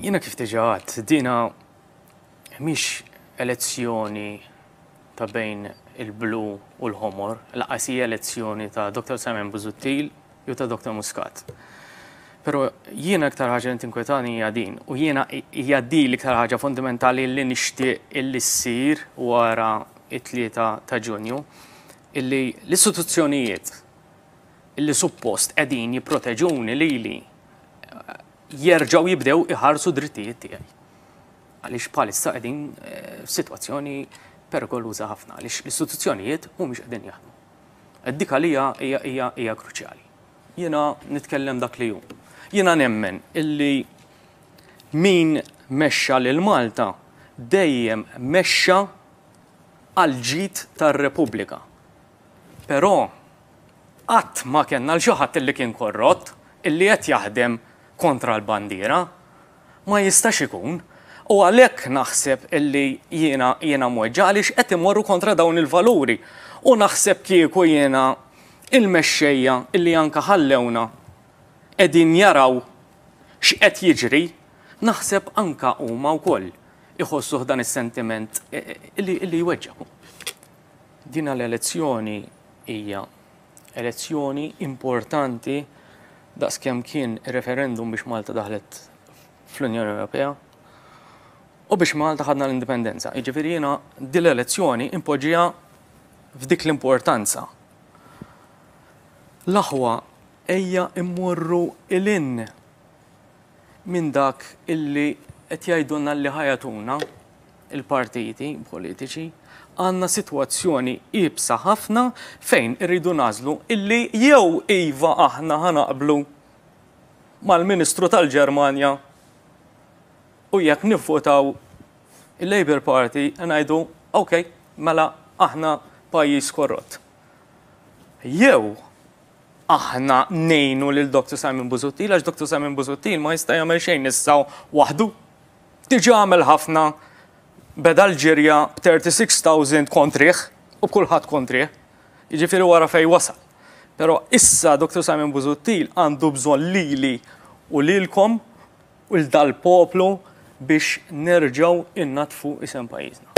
Jiena kif diġà għadt, dina mhix elezzjoni ta' bejn il-blu u l-ħomor, laqqas hija elezzjoni ta' Dr. Simon Busuttil jew ta' Dr. Muscat. Però jiena iktar ħaġa li tinkwetani hija din, u jiena hija din l-iktar ħaġa fundamentali li nixtieq illi ssir wara it-3 ta' Ġunju, illi l-istituzzjonijiet illi suppost qegħdin jipproteġuni lili jerġgħu jibdew iħarsu drittijiet tiegħi. Għaliex bħalissa qegħdin f'sitwazzjoni perikoluża ħafna għaliex l-istituzzjonijiet mhumiex qegħdin jaħdmu. Dik għalija hija kruċjali. Jiena nitkellem dak li hu. Jiena nemmen illi min mexxa lil Malta dejjem mexxa għal ġid tar-Repubblika. Però qatt ma kellna l xi ħadd illi kien korrott illi qed jaħdem kontra l-bandiera, ma jistax ikun. U għalhekk naħseb illi jiena mweġġa għaliex qed imorru kontra dawn il-valuri. U naħseb kieku jiena il-mexxejja illi anke ħallewna qegħdin jaraw x'qed jiġri, naħseb anke huma wkoll iħossuh dan is-sentiment illi jweġġaw. Din l-elezzjoni hija elezzjoni importanti daqskemm kien referendum biex Malta daħlet fl-Unjoni Ewropea u biex Malta ħadna l-indipendenza. Jiġifieri jiena din l-elezzjoni impoġġiha f'dik l-importanza. L-aħwa ejja immorru il-in minn dak illi qed jgħidulna li ħajatuna il-partiti politiċi għandna sitwazzjoni iebsa ħafna fejn irridu nażlu illi jew iva aħna ħanaqblu mal-Ministru tal-Ġermanja u jekk nivvotaw il-Labour Party ngħidu OK, mela aħna pajjiż korrott. Jew aħna ngħinu lil Dr. Simon Busuttil għax Dr. Simon Busuttil ma jista' jagħmel xejn issa waħdu. Diġà għamel ħafna beda l-ġirja b'36,000 kontrih u b'kulħadd kontrih. Jiġifieri wara fejn wasal. Però issa Dr. Simon Busuttil għandu bżonn lili u lilkom u l-dal-poplu biex nerġgħu innatfu isem pajjiżna.